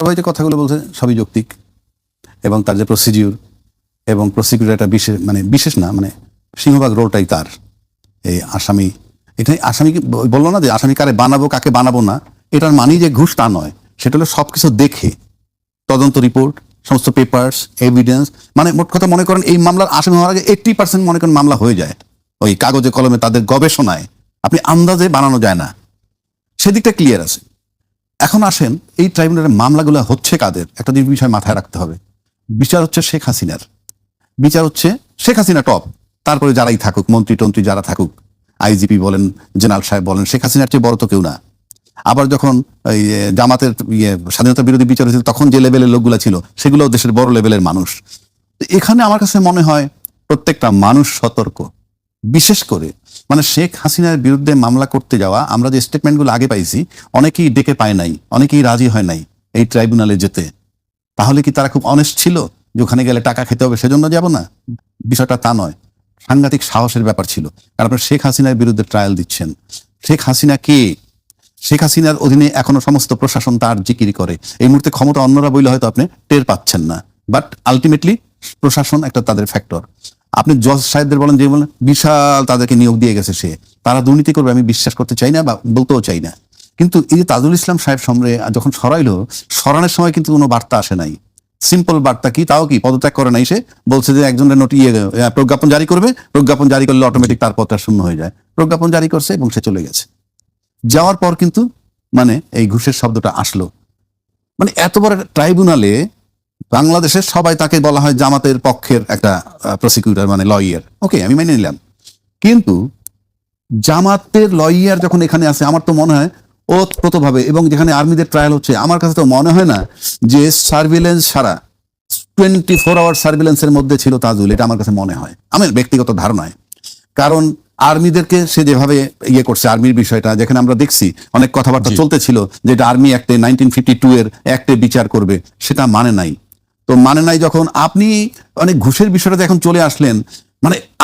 সবাই যে কথাগুলো বলছে সবই যৌক্তিক এবং তার যে প্রসিডিউর এবং প্রসিকিউটর একটা বিশেষ না সিংহভাগ রোলটাই তার। এই আসামি, এটাই আসামিকে বললো না যে আসামি কারে বানাবো কাকে বানাবো না, এটার মানেই যে ঘুষ তা নয়। সেটা হলো সবকিছু দেখে তদন্ত রিপোর্ট, সমস্ত পেপার্স, এভিডেন্স, মোট কথা মনে করেন এই মামলার আসামি হওয়ার আগে 80% মনে করেন মামলা হয়ে যায় ওই কাগজে কলমে তাদের গবেষণায়, আপনি আন্দাজে বানানো যায় না, সেদিকটা ক্লিয়ার আছে। এখন আসেন এই ট্রাইব্যুনালের মামলাগুলো হচ্ছে কাদের, একটা বিষয় মাথায় রাখতে হবে। বিচার হচ্ছে শেখ হাসিনার, বিচার হচ্ছে শেখ হাসিনা টপ, তারপরে যারাই থাকুক, মন্ত্রী টন্ত্রী যারা থাকুক, আইজিপি বলেন, জেনারেল সাহেব বলেন, শেখ হাসিনার চেয়ে বড় তো কেউ না। আবার যখন এই জামাতের স্বাধীনতা বিরোধী বিচার হয়েছিল তখন যে লেভেলের লোকগুলো ছিল সেগুলো দেশের বড় লেভেলের মানুষ। এখানে আমার কাছে মনে হয় প্রত্যেকটা মানুষ সতর্ক, বিশেষ করে শেখ হাসিনার বিরুদ্ধে মামলা করতে যাওয়া, আমরা যে স্টেটমেন্টগুলো আগে পাইছি, অনেকেই ডেকে পায় নাই, অনেকেই রাজি হয় নাই এই ট্রাইব্যুনালে যেতে। তাহলে কি তারা খুব অনেস্ট ছিল যে ওখানে গেলে টাকা খেতে হবে সেজন্য যাব না? বিষয়টা তা নয়, সাংঘাতিক সাহসের ব্যাপার ছিল। কারণ আপনি শেখ হাসিনার বিরুদ্ধে ট্রায়াল দিচ্ছেন। শেখ হাসিনা কে? শেখ হাসিনার অধীনে এখনো সমস্ত প্রশাসন তার জিকিরি করে। এই মুহূর্তে ক্ষমতা অন্যরা বইলে হয়তো আপনি টের পাচ্ছেন না, বাট আলটিমেটলি প্রশাসন একটা তাদের ফ্যাক্টর। আপনি জজ সাহেবদের বলেন, যে বলেন বিশাল তাদেরকে নিয়োগ দিয়ে গেছে, তারা দুর্নীতি করবে আমি বিশ্বাস করতে চাই না বা বলতেও চাই না। কিন্তু এই যে তাজুল ইসলাম সাহেব সামনে যখন সরাইলো, সরানোর সময় কিন্তু কোনো বার্তা আসে নাই। সিম্পল বার্তা কি, তাও কি পদত্যাগ করে নাই, সে বলছে যে একজনের প্রজ্ঞাপন জারি করবে, প্রজ্ঞাপন জারি করলে অটোমেটিক তার পদটা শূন্য হয়ে যায়। প্রজ্ঞাপন জারি করছে এবং সে চলে গেছে। যাওয়ার পর কিন্তু এই ঘুষের শব্দটা আসলো। এত বড় ট্রাইব্যুনালে বাংলাদেশের সবাই তাকে বলা হয় জামাতের পক্ষের একটা প্রসিকিউটর, লয়ার। ওকে, আমি মেনে নিলাম। কিন্তু জামাতের লয়ার যখন এখানে আছে, আমার তো মনে হয় ওতপ্রোতভাবে, এবং যেখানে আর্মিদের ট্রায়াল হচ্ছে, আমার কাছে তো মনে হয় না যে সার্ভিলেন্স সারা 24 আওয়ার সার্ভিলেন্সের মধ্যে ছিল তাজুল। এটা আমার কাছে মনে হয়, আমার ব্যক্তিগত ধারণায়। কারণ আর্মিদেরকে সে যেভাবে করছে, আর্মির বিষয়টা যেখানে আমরা দেখছি অনেক কথাবার্তা চলতেছিল, যেটা আর্মি অ্যাক্টে 1952 এর অ্যাক্টে বিচার করবে, সেটা মানে নাই। তো মানে নাই যখন আপনি অনেক ঘুষের বিষয়টা এখন চলে আসলেন,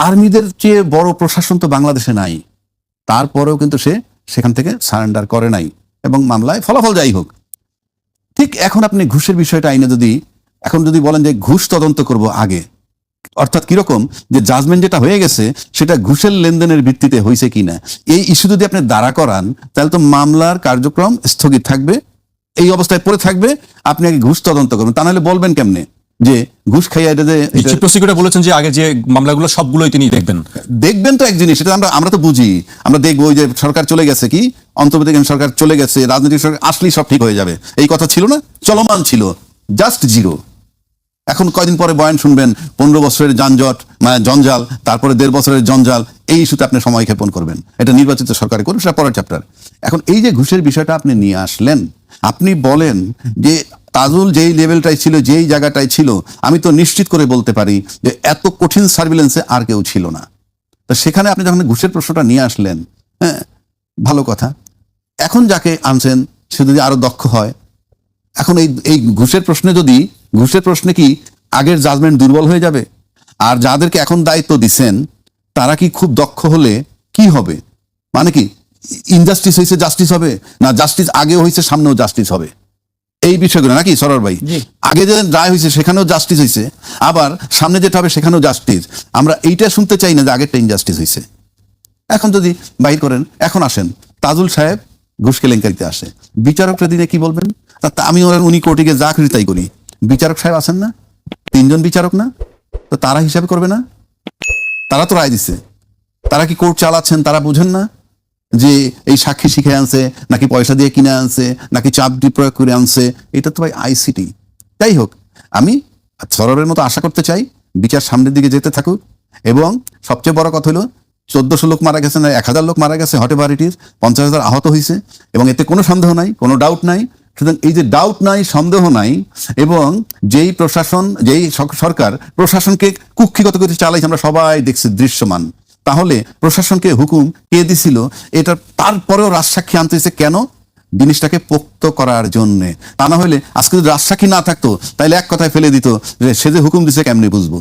আর্মিদের চেয়ে বড় প্রশাসন তো বাংলাদেশে নাই। তারপরেও কিন্তু সে সেখান থেকে সারেন্ডার করে নাই এবং মামলায় ফলাফল যাই হোক। ঠিক এখন আপনি ঘুষের বিষয়টা আইনে যদি বলেন যে ঘুষ তদন্ত করব আগে, অর্থাৎ কিরকম যে জাজমেন্ট যেটা হয়ে গেছে সেটা ঘুষের লেনদেনের ভিত্তিতে হয়েছে কিনা, এই ইস্যু যদি আপনি দাঁড়া করান, তাহলে তো মামলার কার্যক্রম স্থগিত থাকবে, এই অবস্থায় পড়ে থাকবে। আপনি আগে ঘুষ তদন্ত করবেন, তা নাহলে বলবেন কেমনে যে ঘুষ খাইয়া চিফ প্রসিকিউটর বলেছেন যে আগে যে মামলাগুলো সবগুলোই তিনি দেখবেন। তো এক জিনিস, সেটা আমরা তো বুঝি, আমরা দেখবো ওই যে সরকার চলে গেছে, কি অন্তর্বর্তীকালীন সরকার চলে গেছে, রাজনৈতিক সরকার আসলেই সব ঠিক হয়ে যাবে, এই কথা ছিল না, চলমান ছিল, জাস্ট জিরো। এখন কয়দিন পরে বয়ান শুনবেন 15 বছরের যানজট জঞ্জাল, তারপরে 1.5 বছরের জঞ্জাল, এই ইস্যুতে আপনি সময় ক্ষেপণ করবেন। এটা নির্বাচিত সরকারে করুন, সেটা পরের চ্যাপ্টার। এখন এই যে ঘুষের বিষয়টা আপনি নিয়ে আসলেন, আপনি বলেন যে তাজুল যেই লেভেলটাই ছিল, যেই জায়গাটাই ছিল, আমি তো নিশ্চিত করে বলতে পারি যে এত কঠিন সার্ভিলেন্সে আর কেউ ছিল না। তো সেখানে আপনি যখন ঘুষের প্রশ্নটা নিয়ে আসলেন, হ্যাঁ ভালো কথা, এখন যাকে আনছেন সে যদি আরো দক্ষ হয়, এখন এই ঘুষের প্রশ্নে কি আগের জাজমেন্ট দুর্বল হয়ে যাবে? আর যাদেরকে এখন দায়িত্ব দিচ্ছেন তারা কি খুব দক্ষ হলে কি হবে? কি ইনজাস্টিস হয়েছে জাস্টিস হবে না, জাস্টিস আগেও হয়েছে সামনেও জাস্টিস হবে? এই বিষয়গুলো নাকি সরোয়ার ভাই, আগে যে রায় হয়েছে সেখানেও জাস্টিস হয়েছে, আবার সামনে যেটা হবে সেখানেও জাস্টিস। আমরা এইটা শুনতে চাই না যে আগেরটা ইনজাস্টিস হয়েছে। এখন যদি বাহির করেন, এখন আসেন তাজুল সাহেব ঘুষ কেলেঙ্কারিতে আসে, বিচারকরা দিনে কি বলবেন? আমি উনি কোর্টে গিয়ে যা খুশি তাই করি, বিচারক সাহেব আছেন না, 3 জন বিচারক না, তো তারা হিসাবে করবে না? তারা তো রায় দিচ্ছে, তারা কি কোর্ট চালাচ্ছেন? তারা বুঝেন না যে এই সাক্ষী শিখে আনছে নাকি পয়সা দিয়ে কিনে আনছে নাকি চাপ প্রয়োগ করে আনছে? এটা তো ভাই আইসিটি। যাই হোক, আমি সরবের মতো আশা করতে চাই বিচার সামনের দিকে যেতে থাকুক, এবং সবচেয়ে বড় কথা হলো 1400 লোক মারা গেছে না 1000 লোক মারা গেছে, হটে ভারিটির 50,000 আহত হয়েছে, এবং এতে কোনো সন্দেহ নাই, কোনো ডাউট নাই। সুতরাং এই যে ডাউট নাই, সন্দেহ নাই, এবং যেই প্রশাসন, যেই সরকার প্রশাসনকে কুক্ষিগত করে চালাইছে আমরা সবাই দেখছি দৃশ্যমান, তাহলে প্রশাসনকে হুকুম কে দিছিল? এটা তারপরেও রাজসাক্ষী আনতে হয়েছে কেন? জিনিসটাকে পোক্ত করার জন্যে। তা না হলে আজকে যদি রাজসাক্ষী না থাকতো তাহলে এক কথায় ফেলে দিত যে সে যে হুকুম দিছে কেমনি বুঝবো।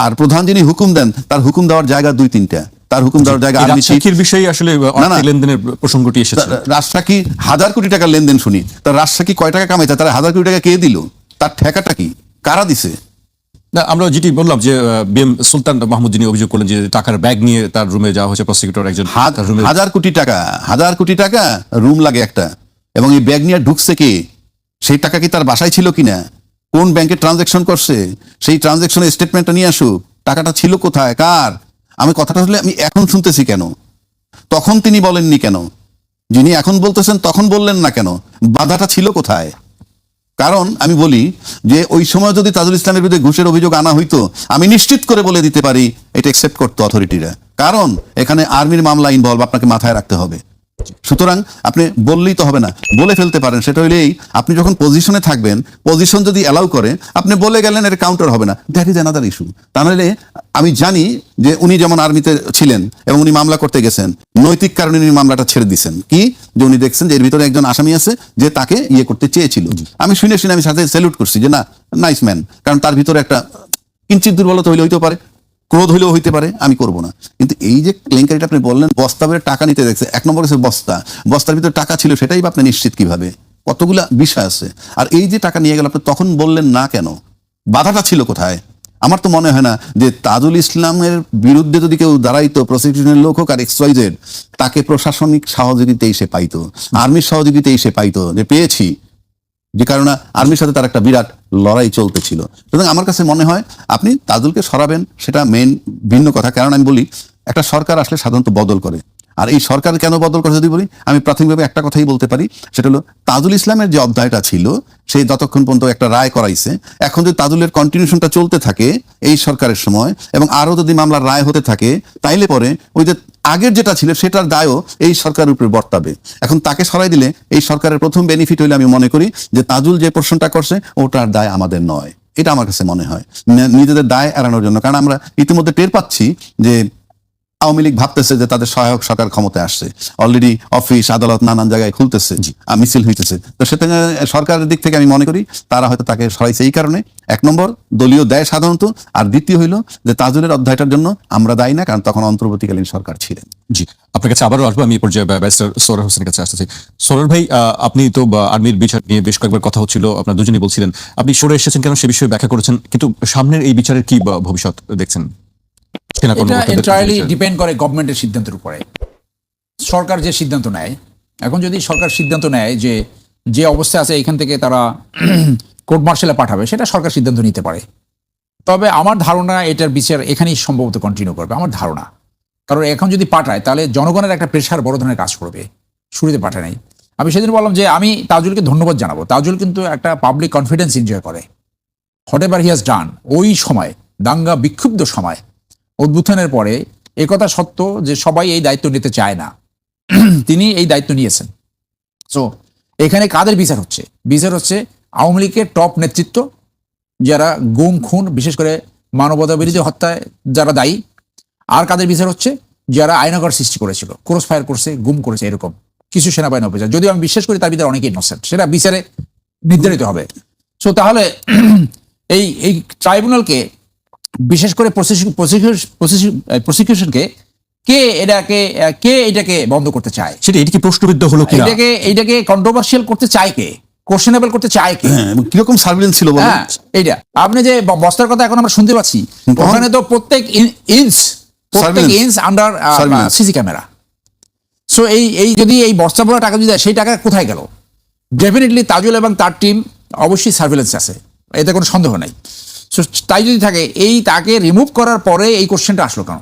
আর প্রধান যিনি হুকুম দেন, তার হুকুম দেওয়ার জায়গা 2-3টা। তার হুকুম দেওয়ার জায়গায় আর্মি চিফ। রাজশাহীর বিষয়ে আসলে আর্থিক লেনদেনের প্রসঙ্গটি এসেছে। রাজশাহী হাজার কোটি টাকার লেনদেন শুনি, তার রাজশাহী কয় টাকা কামাইছে, তার হাজার কোটি টাকা কে দিল, তার ঠেকাটা কি, কারা দিছে? না, আমরা যেটি বললাম যে বিএম সুলতান মাহমুদ যিনি অভিযোগ করলেন যে টাকার ব্যাগ নিয়ে তার রুমে যাওয়া হয়েছে, প্রসিকিউটর একজন তার রুমে। হাজার কোটি টাকা রুম লাগে একটা, এবং এই ব্যাগ নিয়ে ঢুকছে কে, সেই টাকা কি তার বাসায় ছিল কিনা, কোন ব্যাংকে ট্রানজাকশন করছে, সেই ট্রানজাকশনের স্টেটমেন্টটা নিয়ে আসুক, টাকাটা ছিল কোথায়, কার। আমি কথাটা আসলে আমি এখন শুনতেছি কেন, তখন তিনি বলেননি কেন, যিনি এখন বলতেছেন তখন বললেন না কেন, বাধাটা ছিল কোথায়? কারণ আমি বলি যে ওই সময় যদি তাজুল ইসলামের বিরুদ্ধে ঘুষের অভিযোগ আনা হইতো, আমি নিশ্চিত করে বলে দিতে পারি এটা অ্যাকসেপ্ট করতো অথরিটিরা, কারণ এখানে আর্মির মামলা ইনভলভ, আপনাকে মাথায় রাখতে হবে। সুতরাং আপনি বললেই তো হবে না, বলে ফেলতে পারেন। সেটা হইলেই আপনি যখন পজিশনে থাকবেন, পজিশন যদি অ্যালাউ করে, আপনি বলে গেলেন, এটা কাউন্টার হবে না, দ্যাট ইজ অ্যানাদার ইস্যু। তাহলে আমি জানি যে উনি যেমন আর্মিতে ছিলেন এবং উনি মামলা করতে গেছেন, নৈতিক কারণে উনি মামলাটা ছেড়ে দিচ্ছেন, কি যে উনি দেখছেন যে এর ভিতরে একজন আসামি আছে যে তাকে ইয়ে করতে চেয়েছিল। আমি শুনে আমি সাথে স্যালুট করছি যে না, নাইস ম্যান, কারণ তার ভিতরে একটা কিঞ্চিত দুর্বলতা হইলে হইতে পারে, ক্রোধ হইলেও হইতে পারে, আমি করব না। কিন্তু এই যে কেলেঙ্কারিটা আপনি বললেন, বস্তা ভরে টাকা নিতে দেখছে, এক নম্বর হচ্ছে বস্তার ভিতরে টাকা ছিল, সেটাই বা আপনি নিশ্চিত কিভাবে? কতগুলা বিষয় আছে। আর এই যে টাকা নিয়ে গেল, আপনি তখন বললেন না কেন, বাধাটা ছিল কোথায়? আমার তো মনে হয় না যে তাজুল ইসলামের বিরুদ্ধে যদি কেউ দাঁড়াইতো, প্রসিকিউশনের লোক হোক আর XYZ, তাকে প্রশাসনিক সহযোগিতাই সে পাইতো, আর্মির সহযোগিতাই সে পাইতো, যে পেয়েছি, যে কারণে আর্মির সাথে তার একটা বিরাট লড়াই চলতেছিল। সুতরাং আমার কাছে মনে হয় আপনি তাজুলকে সরাবেন, সেটা মেন ভিন্ন কথা। কারণ আমি বলি, একটা সরকার আসলে সাধারণত বদল করে, আর এই সরকার কেন বদল করে যদি বলি, আমি প্রাথমিকভাবে একটা কথাই বলতে পারি, সেটা হলো তাজুল ইসলামের যে অধ্যায়টা ছিল, সেই যতক্ষণ পর্যন্ত একটা রায় করাইছে, এখন যদি তাজুলের কন্টিনিউশনটা চলতে থাকে এই সরকারের সময়, এবং আরো যদি মামলার রায় হতে থাকে, তাইলে পরে ওই যে আগের যেটা ছিল সেটার দায়ও এই সরকারের উপরে বর্তাবে। এখন তাকে সরাই দিলে এই সরকারের প্রথম বেনিফিট হইলে আমি মনে করি যে তাজুল যে প্রশ্নটা করছে ওটার দায় আমাদের নয়, এটা আমার কাছে মনে হয়, নিজেদের দায় এড়ানোর জন্য। কারণ আমরা ইতিমধ্যে টের পাচ্ছি যে আওয়ামী লীগ ভাবতেছে যে তাদের সহায়ক সরকার ক্ষমতায় আসছে, অলরেডি অফিস আদালত নানান জায়গায় খুলতেছে, মিছিল হইতেছে। তো সেখানে সরকারের দিক থেকে আমি মনে করি তারা হয়তো তাকে সরাইছে এই কারণে, এক নম্বর দলীয় দায় সাধারণত, আর দ্বিতীয় হইল যে তাজুলের অধ্যায়টার জন্য আমরা দায়ী না, কারণ তখন অন্তর্বর্তীকালীন সরকার ছিলেন। জি, আপনার কাছে আবারও আসবো। আমি এই পর্যায়ে ব্যারিস্টার সোহরার হোসেনের কাছে আসতে চাই। সোহরার ভাই, আপনি তো আর্মির বিচার নিয়ে বেশ কয়েকবার কথা হচ্ছিল, আপনার দুজনেই বলছিলেন আপনি সরে এসেছেন কেন সে বিষয়ে ব্যাখ্যা করেছেন, কিন্তু সামনের এই বিচারের কি ভবিষ্যৎ দেখছেন? এটা এন্টায়ারলি ডিপেন্ড করে গভর্নমেন্টের সিদ্ধান্তের উপরে। সরকার যে সিদ্ধান্ত নেয়, এখন যদি সরকার সিদ্ধান্ত নেয় যে যে অবস্থায় আছে এখান থেকে তারা কোর্ট মার্শালে পাঠাবে, সেটা সরকার সিদ্ধান্ত নিতে পারে। তবে আমার ধারণা এটার বিচার এখানেই সম্ভবত কন্টিনিউ করবে, আমার ধারণা। কারণ এখন যদি পাঠায় তাহলে জনগণের একটা প্রেশার বড় ধরনের কাজ করবে, শুরুতে পাঠায় নাই। আমি সেদিন বললাম যে আমি তাজুলকে ধন্যবাদ জানাবো, তাজুল কিন্তু একটা পাবলিক কনফিডেন্স এনজয় করে, what ever he has done. ওই সময় দাঙ্গা বিক্ষুব্ধ সময়, অভ্যুত্থানের পরে একথা সত্য যে সবাই এই দায়িত্ব নিতে চায় না, তিনি এই দায়িত্ব নিয়েছেন। সো এখানে কাদের বিচার হচ্ছে? বিচার হচ্ছে আওয়ামী লীগের টপ নেতৃত্ব, যারা গুম খুন বিশেষ করে মানবতা বিরোধী হত্যায় যারা দায়ী। আর কাদের বিচার হচ্ছে? যারা আইনাগর সৃষ্টি করেছিল, ক্রস ফায়ার করছে, গুম করেছে, এরকম কিছু সেনাবাহিনী অফিসার, যদিও আমি বিশ্বাস করি তার ভিতরে অনেকে ইনোসেন্ট, সেটা বিচারে নির্ধারিত হবে। সো তাহলে এই ট্রাইব্যুনালকে, বিশেষ করে প্রসিকিউশনকে কে এটাকে বন্ধ করতে চায়, সেটা এটি কি প্রশ্নবিদ্ধ হলো কিনা, এইটাকে কন্ট্রোভার্সিয়াল করতে চায় কে, কোশ্চেনেবল করতে চায় কে, কিরকম সার্ভিলেন্স ছিল বলেন? হ্যাঁ, এইটা আপনি যে বস্তার কথা এখন আমরা শুনতে পাচ্ছি, ওখানে তো প্রত্যেক inch under CC camera. So এই যদি এই বস্তা ভরা টাকা যদি দেয়, সেই টাকা কোথায় গেল? ডেফিনেটলি তাজুল এবং তার টিম অবশ্যই সার্ভিলেন্স আছে, এতে কোনো সন্দেহ নাই। সো তাই যদি থাকে, এই তাকে রিমুভ করার পরে এই কোশ্চেনটা আসলো কেন?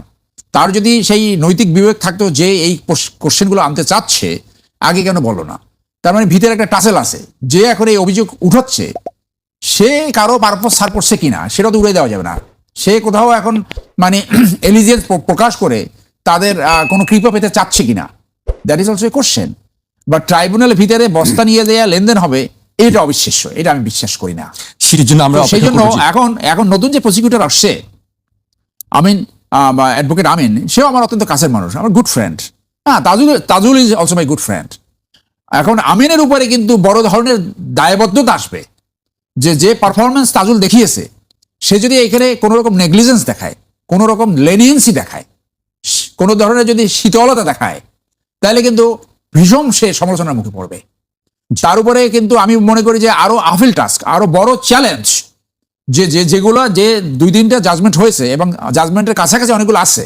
তার যদি সেই নৈতিক বিবেক থাকতো যে এই কোশ্চেনগুলো আনতে চাচ্ছে, আগে কেন বলো না? তার মানে ভিতরে একটা টাসেল আছে, যে এখন এই অভিযোগ উঠাচ্ছে সে কারো পারপোজ সার করছে কিনা সেটা তো উড়ে দেওয়া যাবে না। সে কোথাও এখন মানে এলিজিয়েন্স প্রকাশ করে তাদের কোনো কৃপা পেতে চাচ্ছে কিনা, that is also a question. বা ট্রাইব্যুনালের ভিতরে বস্তা নিয়ে দেওয়া লেনদেন হবে, এটা অবিশ্বাস্য, এটা আমি বিশ্বাস করি না। সেটির জন্য আমরা সেই জন্য এখন নতুন যে প্রসিকিউটর আসছে, আমিন বা অ্যাডভোকেট আমিন, সেও আমার অত্যন্ত কাছের মানুষ, আমার গুড ফ্রেন্ড। হ্যাঁ, Tajul is also my good friend. এখন আমিনের উপরে কিন্তু বড় ধরনের দায়বদ্ধতা আসবে, যে পারফরমেন্স তাজুল দেখিয়েছে, সে যদি এখানে কোনো রকম নেগলিজেন্স দেখায়, কোনো রকম লেনিয়েন্সি দেখায়, কোনো ধরনের যদি শীতলতা দেখায় তাহলে কিন্তু ভীষণ সে সমালোচনার মুখে পড়বে। তার উপরে কিন্তু আমি মনে করি যে আরো আফিল টাস্ক, আরো বড় চ্যালেঞ্জ, যেগুলো যে 2-3টা জাজমেন্ট হয়েছে এবং জাজমেন্টের কাছাকাছি অনেকগুলো আছে,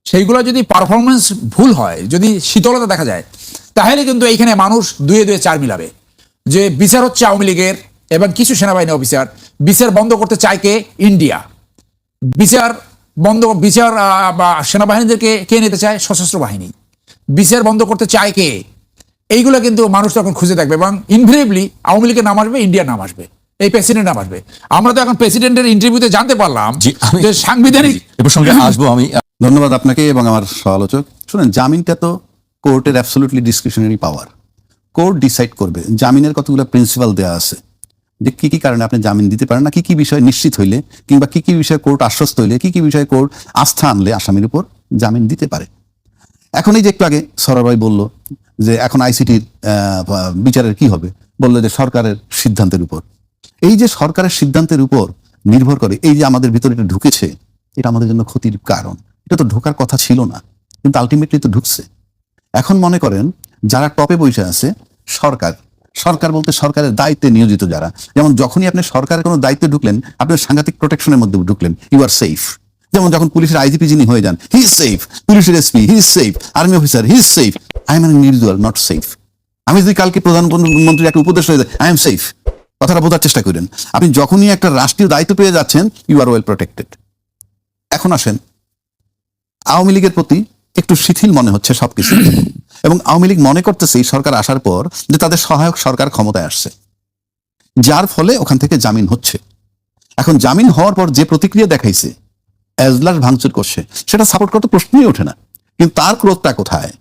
সেইগুলো যদি পারফরমেন্স ভুল হয়, যদি শীতলতা দেখা যায়, তাহলে কিন্তু এইখানে মানুষ 2-2 4 মিলাবে যে বিচার হচ্ছে আওয়ামী লীগের এবং কিছু সেনাবাহিনী অফিসার। বিচার বন্ধ করতে চায় কে? ইন্ডিয়া। বিচার বা সেনাবাহিনীদেরকে কে নিতে চায়? সশস্ত্র বাহিনী। বিচার বন্ধ করতে চায় কে? এইগুলো কিন্তু মানুষ তখন খুঁজে দেখবে এবং ইনভেরিয়েবলি আওয়ামী লীগের নাম আসবে, ইন্ডিয়ার নাম আসবে, এই প্রেসিডেন্ট নাম আসবে। আমরা তো এখন প্রেসিডেন্টের ইন্টারভিউতে জানতে পারলাম যে সাংবিধানিক। এ প্রসঙ্গে আসবো আমি। ধন্যবাদ আপনাকে এবং আমার সহ-আলোচক। শুনেন, জামিনটা তো কোর্টের অ্যাবসলিউটলি ডিসক্রিশনারি পাওয়ার। কোর্ট ডিসাইড করবে। জামিনের কতগুলো প্রিন্সিপাল দেওয়া আছে যে কি কি কারণে আপনি জামিন দিতে পারেন না, কি কি বিষয় নিশ্চিত হইলে কিংবা কি কি বিষয়ে কোর্ট আশ্বস্ত হইলে, কি কি বিষয়ে কোর্ট আস্থা আনলে আসামির উপর জামিন দিতে পারে। এখন এই যে একটু আগে সরোয়ার ভাই বলল যে এখন আইসিটির বিচারের কি হবে, বললো যে সরকারের সিদ্ধান্তের উপর। এই যে সরকারের সিদ্ধান্তের উপর নির্ভর করে এই যে আমাদের ভিতরে এটা ঢুকেছে, এটা আমাদের জন্য ক্ষতির কারণ। এটা তো ঢোকার কথা ছিল না, কিন্তু আলটিমেটলি তো ঢুকছে। এখন মনে করেন যারা টপে বসে আছে, সরকার বলতে সরকারের দায়িত্বে নিয়োজিত যারা, যেমন যখনই আপনি সরকারের কোনো দায়িত্বে ঢুকলেন, আপনি সাংঘাতিক প্রোটেকশনের মধ্যে ঢুকলেন, ইউ আর সেফ। যেমন যখন পুলিশের আইজিপি যিনি হয়ে যান, হি ইজ সেফ। পুলিশের SP, he is safe. Army officer, he is safe. I am an individual, not safe. আমি যদি কালকে প্রধানমন্ত্রীর একটা উপদেশ হয়ে যায়, আই এম সেফ। কথাটা বোঝার চেষ্টা করেন। আপনি যখনই একটা রাষ্ট্রীয় দায়িত্ব পেয়ে যাচ্ছেন, ইউ আর ওয়েল প্রোটেক্টেড। এখন আসেন, আওয়ামী লীগের প্রতি একটু শিথিল মনে হচ্ছে সবকিছু, এবং আওয়ামী লীগ মনে করতেছে এই সরকার আসার পর যে তাদের সহায়ক সরকার ক্ষমতায় আসছে, যার ফলে ওখান থেকে জামিন হচ্ছে। এখন জামিন হওয়ার পর যে প্রতিক্রিয়া দেখাইছে, এজলাস ভাঙচুর করছে, সেটা সাপোর্ট করতে প্রশ্নই ওঠে না। কিন্তু তার ক্রোধটা কোথায়?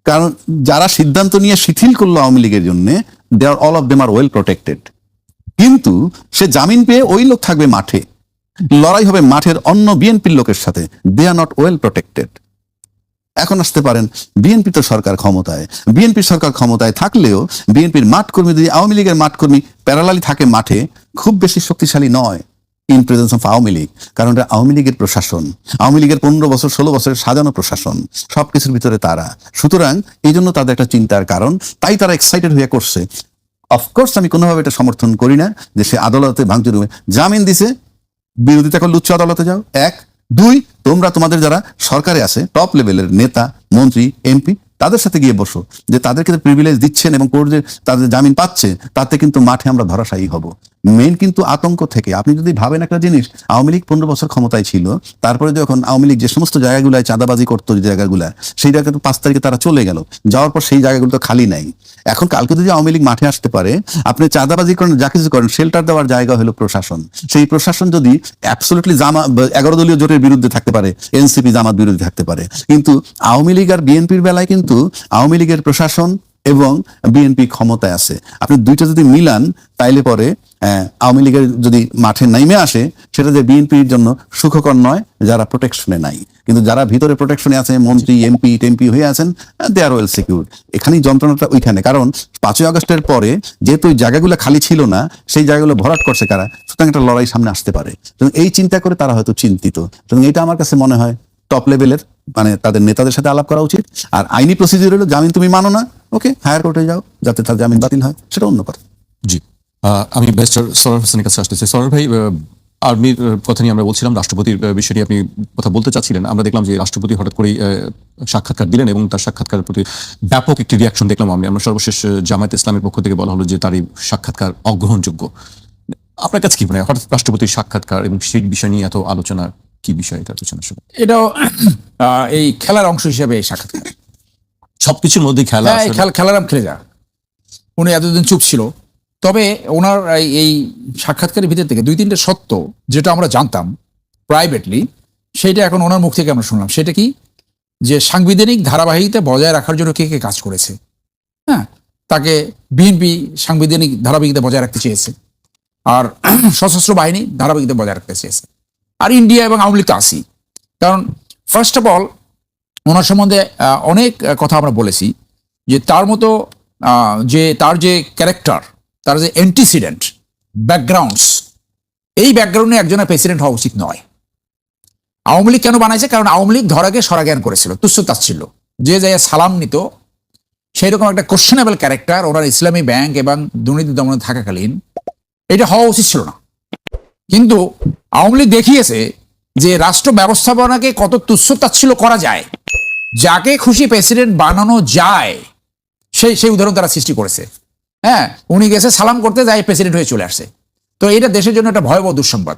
কারণ যারা সিদ্ধান্ত নিয়ে শিথিল করলো আওয়ামী লীগের জন্য, they are all of them are well protected. কিন্তু সে জামিন পেয়ে ওই লোক থাকবে মাঠে, লড়াই হবে মাঠের অন্য বিএনপির লোকের সাথে, দে আর নট ওয়েল প্রোটেক্টেড। এখন আসতে পারেন, বিএনপি তো সরকার ক্ষমতায়, বিএনপি সরকার ক্ষমতায় থাকলেও বিএনপির মাঠকর্মী যদি আওয়ামী লীগের মাঠকর্মী প্যারালালি থাকে মাঠে, খুব বেশি শক্তিশালী নয় in presence of Awami League. কারণ এটা আওয়ামী লীগের প্রশাসন, আওয়ামী লীগের 15 বছর 16 বছরের সাজানো প্রশাসন, সবকিছুর ভিতরে তারা। সুতরাং এই জন্য তাদের একটা চিন্তার কারণ, তাই তারা এক্সাইটেড হয়ে করছে। অফকোর্স আমি কোনোভাবে এটা সমর্থন করি না যে সে আদালতে ভাঙচুর জামিন দিছে, বিরোধিতা করলে উচ্চ আদালতে যাও। 1, 2, তোমরা তোমাদের যারা সরকারে আছে, টপ লেভেলের নেতা, মন্ত্রী, এমপি, তাদের সাথে গিয়ে বসো যে তাদেরকে প্রিভিলেজ দিচ্ছেন এবং কোর্ট যে তাদের জামিন পাচ্ছে, তাতে কিন্তু মাঠে আমরা ধরাশায়ী হব। মেইন কিন্তু আতঙ্ক থেকে। আপনি যদি ভাবেন একটা জিনিস, আওয়ামী লীগ 15 বছর ক্ষমতায় ছিল, তারপরে যখন আওয়ামী লীগ যে সমস্ত জায়গাগুলায় চাঁদাবাজি করতো, যে জায়গাগুলা, সেই জায়গা 5 তারিখে তারা চলে গেল, যাওয়ার পর সেই জায়গাগুলো তো খালি নাই। এখন কালকে যদি আওয়ামী লীগ মাঠে আসতে পারে, আপনি চাঁদাবাজি করেন, যা কিছু করেন, শেল্টার দেওয়ার জায়গা হলো প্রশাসন। সেই প্রশাসন যদি অ্যাবসলিউটলি 11 দলীয় জোটের বিরুদ্ধে থাকতে পারে, এনসিপি জামাত বিরুদ্ধে থাকতে পারে, কিন্তু আওয়ামী লীগ আর বিএনপির বেলায় কিন্তু আওয়ামী লীগের প্রশাসন এবং বিএনপি ক্ষমতায় আছে। আপনি দুইটা যদি মিলান, তাইলে পরে আওয়ামী লীগের যদি মাঠে নাইমে আসে, সেটা যে বিএনপির জন্য সুখকর নয়, যারা প্রোটেকশনে নাই। কিন্তু যারা ভিতরে প্রোটেকশনে আছে, মন্ত্রী, এমপি, টেমপি হয়ে আছেন, দে আর ওয়েল সিকিউর। এখানেই যন্ত্রণাটা ওইখানে। কারণ 5ই আগস্টের পরে যেহেতু ওই জায়গাগুলো খালি ছিল না, সেই জায়গাগুলো ভরাট করছে কারা, সুতরাং একটা লড়াই সামনে আসতে পারে। এই চিন্তা করে তারা হয়তো চিন্তিত। সুতরাং এটা আমার কাছে মনে হয় টপ লেভেলের, মানে তাদের নেতাদের সাথে আলাপ করা উচিত। আর আইনি প্রসিডিউর হলো, জামিন তুমি মানো না, ওকে, হায়ার কোর্টে যাও, যাতে তার জামিন বাতিল হয়, সেটা অন্য কথা। জি, আমি ব্যারিস্টার সরোয়ার হোসেনের কাছে আসতেছি। সরোয়ার ভাই, আর্মির কথা নিয়ে আমরা বলছিলাম, রাষ্ট্রপতির বিষয়ে আপনি কথা বলতে চাচ্ছিলেন। আমরা দেখলাম যে রাষ্ট্রপতি হঠাৎ করেই সাক্ষাৎকার দিলেন এবং তার সাক্ষাৎকারের প্রতি ব্যাপক একটি রিয়াকশন দেখলাম। আমরা সর্বশেষ জামায়াত ইসলামের পক্ষ থেকে বলা হলো যে তার এই সাক্ষাৎকার অগ্রহণযোগ্য। আপনার কাছে কি মনে হয়, হঠাৎ রাষ্ট্রপতির সাক্ষাৎকার এবং সেই বিষয় নিয়ে এত আলোচনা, কি বিষয় এটার পেছনে? এটাও এই খেলার অংশ হিসেবে এই সাক্ষাৎকার, সবকিছুর মধ্যে খেলা, খেলার খেলে যা। উনি এতদিন চুপ ছিল, তবে ওনার এই সাক্ষাৎকারের ভিতর থেকে 2-3টে সত্য যেটা আমরা জানতাম প্রাইভেটলি, সেইটা এখন ওনার মুখ থেকে আমরা শুনলাম। সেটা কি, যে সাংবিধানিক ধারাবাহিকতা বজায় রাখার জন্য কে কে কাজ করেছে। হ্যাঁ, তাকে বিএনপি সাংবিধানিক ধারাবাহিকতা বজায় রাখতে চেয়েছে, আর সশস্ত্র বাহিনী ধারাবাহিকতা বজায় রাখতে চেয়েছে, আর ইন্ডিয়া এবং আওয়ামী লীগ তো আসি। কারণ ফার্স্ট অফ অল ওনার সম্বন্ধে অনেক কথা আমরা বলেছি, যে তার মতো তার যে ক্যারেক্টার, তার যে অ্যান্টিসিডেন্ট ব্যাকগ্রাউন্ডস, এই ব্যাকগ্রাউন্ডে একজনের প্রেসিডেন্ট হওয়া উচিত নয়। আওয়ামী লীগ কেন বানাইছে? কারণ আওয়ামী লীগ ধরাকে সরাজ্ঞান করেছিল, তুচ্ছতাচ্ছিল্য, যে জায়গায় সালাম নিত সেই রকম একটা কোশ্চেনেবল ক্যারেক্টার ওনার ইসলামী ব্যাংক এবং দুর্নীতি দমনে থাকাকালীন এটা হওয়া উচিত ছিল না। কিন্তু আওয়ামী লীগ দেখিয়েছে যে রাষ্ট্র ব্যবস্থাপনাকে কত তুচ্ছতাচ্ছিল্য করা যায়, যাকে খুশি প্রেসিডেন্ট বানানো যায়, সেই উদাহরণ তারা সৃষ্টি করেছে। হ্যাঁ, উনি গেছে সালাম করতে, যাই প্রেসিডেন্ট হয়ে চলে আসছে। তো এটা দেশের জন্য একটা ভয়াবহ দুঃসংবাদ।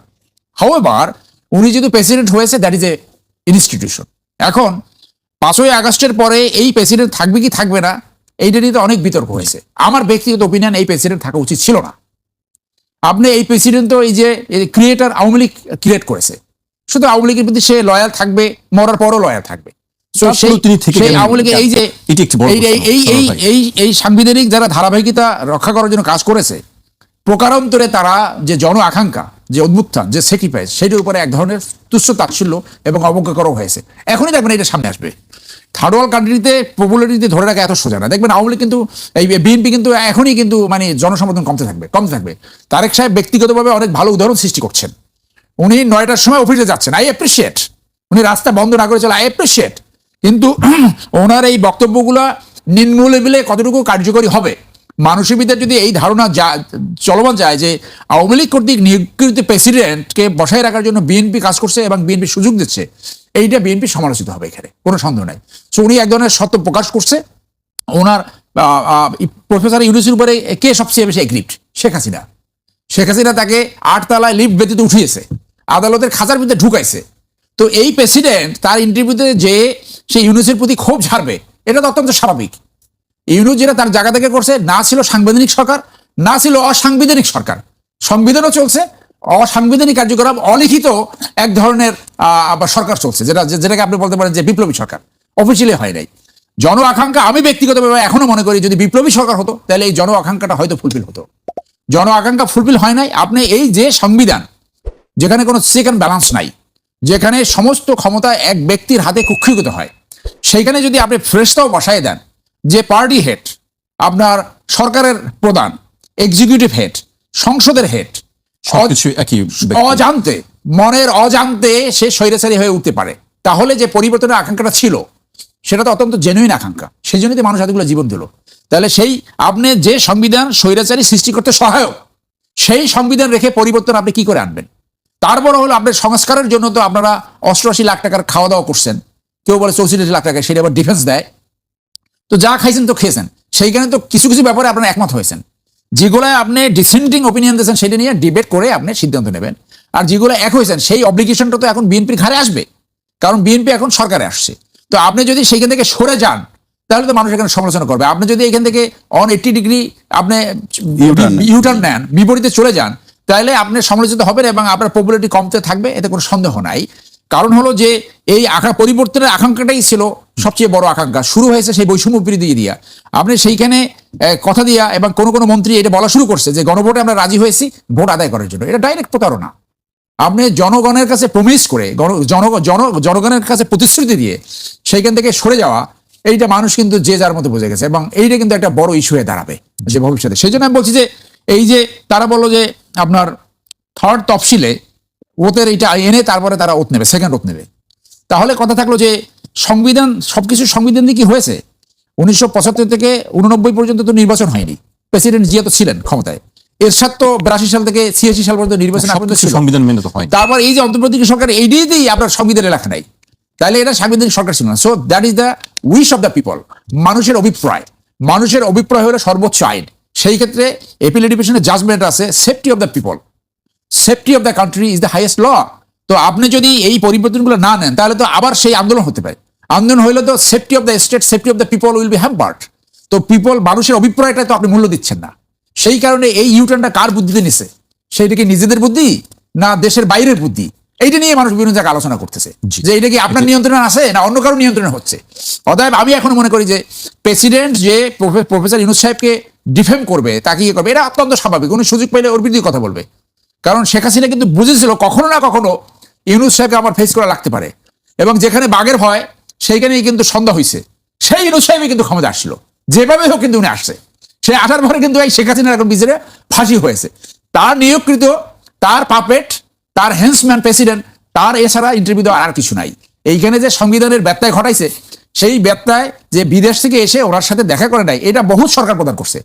হাউএভার উনি যেহেতু প্রেসিডেন্ট হয়েছে, দ্যাট ইজ এ ইনস্টিটিউশন। এখন 5ই আগস্টের পরে এই প্রেসিডেন্ট থাকবে কি থাকবে না, এইটা নিয়ে তো অনেক বিতর্ক হয়েছে। আমার ব্যক্তিগত ওপিনিয়ন, এই প্রেসিডেন্ট থাকা উচিত ছিল না। আপনি এই প্রেসিডেন্ট তো এই যে ক্রিয়েটার আওয়ামী লীগ ক্রিয়েট করেছে, শুধু আওয়ামী লীগের প্রতি সে লয়াল থাকবে, মরার পরও লয়াল থাকবে। সেই আওয়ামী লীগের এই যে এই সাংবিধানিক যারা ধারাবাহিকতা রক্ষা করার জন্য কাজ করেছে, প্রকারান্তরে তারা যে জন আকাঙ্ক্ষা, যে উদ্বুত্থান, যে স্যাক্রিফাইস, সেটার উপরে এক ধরনের তুচ্ছ তাচ্ছিল্য এবং অবজ্ঞা করা হয়েছে। এখনই দেখবেন এটা সামনে আসবে। থার্ড ওয়ার্ল্ড কান্ট্রিতে পপুলারিটি ধরে রাখা এত সোজা না। দেখবেন আওয়ামী লীগ কিন্তু, এই বিএনপি কিন্তু এখনই কিন্তু মানে জনসমর্থন কমতে থাকবে। তারেক সাহেব ব্যক্তিগতভাবে অনেক ভালো উদাহরণ সৃষ্টি করছেন। উনি 9টার সময় অফিসে যাচ্ছেন, আই অ্যাপ্রিসিয়েট। উনি রাস্তা বন্ধ না করে চলে, আই অ্যাপ্রিসিয়েট। কিন্তু ওনার এই বক্তব্যগুলো নিম্ন লেভেলে কতটুকু কার্যকরী হবে, মানুষের ভিতরে যদি এই ধারণা চলমান যায় যে আওয়ামী লীগ কর্তৃক নিয়োগকৃত প্রেসিডেন্টকে বসায় রাখার জন্য বিএনপি কাজ করছে এবং বিএনপি সুযোগ দিচ্ছে, এইটা বিএনপি সমালোচিত হবে, এখানে কোনো সন্দেহ নাই। সো উনি এক ধরনের সত্য প্রকাশ করছে। ওনার প্রফেসর ইউনূসের উপরে কে সবচেয়ে বেশি এগ্রিপ্ট? শেখ হাসিনা। শেখ হাসিনা তাকে 8 তলায় লিফট ব্যতীত উঠিয়েছে, আদালতের খাঁচার ভিতরে ঢুকাইছে। তো এই প্রেসিডেন্ট তার ইন্টারভিউতে যে সেই ইউনূসের প্রতি ক্ষোভ ঝাড়বে, এটা তো অত্যন্ত স্বাভাবিক। ইউনূস যেটা তার জায়গা থেকে করছে, না ছিল সাংবিধানিক সরকার, না ছিল অসাংবিধানিক সরকার। সংবিধানও চলছে, অসাংবিধানিক কার্যক্রম, অলিখিত এক ধরনের সরকার চলছে, যেটাকে আপনি বলতে পারেন যে বিপ্লবী সরকার। অফিসিয়ালি হয় নাই। জন আকাঙ্ক্ষা, আমি ব্যক্তিগতভাবে এখনো মনে করি যদি বিপ্লবী সরকার হতো তাহলে এই জন আকাঙ্ক্ষাটা হয়তো ফুলফিল হতো। জন আকাঙ্ক্ষা ফুলফিল হয় নাই। আপনি এই যে সংবিধান, যেখানে কোনো চেক অ্যান্ড ব্যালেন্স নাই, যেখানে সমস্ত ক্ষমতা এক ব্যক্তির হাতে কুক্ষিগত হয়, সেইখানে যদি আপনি ফ্রেশটাও বসায় দেন, যে পার্টি হেড, আপনার সরকারের প্রধান, এক্সিকিউটিভ হেড, সংসদের হেড, অজান্তে, মনের অজান্তে সে স্বৈরাচারী হয়ে উঠতে পারে, তাহলে যে পরিবর্তনের আকাঙ্ক্ষাটা ছিল সেটা তো অত্যন্ত জেনুইন আকাঙ্ক্ষা। সেই জন্যই তো মানুষ এতগুলো জীবন দিল। তাহলে সেই আপনি যে সংবিধান স্বৈরাচারী সৃষ্টি করতে সহায়ক, সেই সংবিধান রেখে পরিবর্তন আপনি কি করে আনবেন? তারপর হলো আপনার সংস্কারের জন্য তো আপনারা 88 লাখ টাকার খাওয়া দাওয়া করছেন, কেউ বলে 64 লাখ টাকা, সেটা আবার ডিফেন্স দেয়। তো যা খাইছেন তো খেয়েছেন, সেইখানে তো কিছু কিছু ব্যাপারে আপনারা একমত হয়েছেন। যেগুলো আপনি ডিসেন্টিং ওপিনিয়ন দিয়েছেন সেটা নিয়ে ডিবেট করে আপনি সিদ্ধান্ত নেবেন। আর যেগুলো এক হয়েছেন সেই অব্লিগেশনটা তো এখন বিএনপির ঘাড়ে আসবে, কারণ বিএনপি এখন সরকারে আসছে। তো আপনি যদি সেইখান থেকে সরে যান তাহলে তো মানুষ এখানে সমালোচনা করবে। আপনি যদি এখান থেকে 180 ডিগ্রি আপনি ইউটার্ন নেন, বিপরীতে চলে যান, তাহলে আপনি সমালোচিত হবেন এবং আপনার পপুলারিটি কমতে থাকবে, এতে কোনো সন্দেহ নাই। কারণ হলো যে এই পরিবর্তনের আকাঙ্ক্ষাটাই ছিল সবচেয়ে বড় আকাঙ্ক্ষা। শুরু হয়েছে সেই বৈষম্য বিরোধী দিয়া, আপনি সেইখানে কথা দিয়া, এবং কোনো মন্ত্রী এটা বলা শুরু করছে যে গণভোটে আমরা রাজি হয়েছি ভোট আদায় করার জন্য। এটা ডাইরেক্ট প্রতারণা। আপনি জনগণের কাছে প্রমিস করে, জনগণের কাছে প্রতিশ্রুতি দিয়ে সেইখান থেকে সরে যাওয়া, এইটা মানুষ কিন্তু যে যার মতো বুঝে গেছে, এবং এইটা কিন্তু একটা বড় ইস্যু হয়ে দাঁড়াবে যে ভবিষ্যতে। সেই জন্য আমি বলছি যে এই যে তারা বললো যে আপনার থার্ড তফসিলে ওতের এইটা এনে তারপরে তারা ওত নেবে, সেকেন্ড ওত নেবে। তাহলে কথা থাকলো যে সংবিধান, সবকিছু সংবিধান দিয়ে কি হয়েছে? 1975 থেকে 89 পর্যন্ত তো নির্বাচন হয়নি, প্রেসিডেন্ট জিয়া তো ছিলেন ক্ষমতায়। এরশাদ তো 82 সাল থেকে 86 সাল পর্যন্ত নির্বাচন সংবিধান মেনে তো হয়। তারপর এই যে অন্তর্বর্তী সরকার, এইটাই আপনার সংবিধানে লেখা নাই, তাহলে এটা সাংবিধানিক সরকার ছিল না। So that is the wish of the people. মানুষের অভিপ্রায় হলো সর্বোচ্চ আইন। সেই ক্ষেত্রে এপিলেট ডিভিশনের জাজমেন্ট আছে, safety of the people, safety of the country is the highest law. তো আপনি যদি এই পরিবর্তনগুলো না নেন তাহলে তো আবার সেই আন্দোলন হতে পারে। আন্দোলন হইলে তো safety of the state, safety of the people will be hampered. তো মানুষের অভিপ্রায়টা তো আপনি মূল্য দিচ্ছেন না। সেই কারণে এই ইউটার্নটা কার বুদ্ধিতে নিছে? সেইটা কি নিজেদের বুদ্ধি না দেশের বাইরের বুদ্ধি? এইটা নিয়ে মানুষ বিভিন্ন জায়গায় আলোচনা করতেছে যে এটা কি আপনার নিয়ন্ত্রণে আছে না অন্য কারো নিয়ন্ত্রণে হচ্ছে। অতএব আমি এখন মনে করি যে প্রেসিডেন্ট যে প্রফেসর ইউনূস সাহেবকে ডিফেম করবে, তাকিয়ে করবে, এটা অত্যন্ত স্বাভাবিক। উনি সুযোগ পেলে ওর বিরুদ্ধে কথা বলবে, কারণ শেখ হাসিনা কিন্তু বুঝেছিল কখনো না কখনো ইউনূস সাহেবকে আমার ফেস করা লাগতে পারে, এবং যেখানে বাঘের ভয় সেইখানেই কিন্তু সন্ধ্যা হয়েছে। সেই ইউনূস সাহেবই কিন্তু ক্ষমতা আসছিল, যেভাবে হোক কিন্তু উনি আসছে। সে আসার পরে কিন্তু এই শেখ হাসিনার এখন বিচারে ফাঁসি হয়েছে। তার নিয়োগকৃত, তার পাপেট, তার হ্যান্সম্যান প্রেসিডেন্ট তার এছাড়া ইন্টারভিউ দেওয়ার আর কিছু নাই। এইখানে যে সংবিধানের ব্যত্যয় ঘটাইছে, সেই ব্যত্যয় যে বিদেশ থেকে এসে ওনার সাথে দেখা করে নাই, এটা বহু সরকার প্রদান করছে।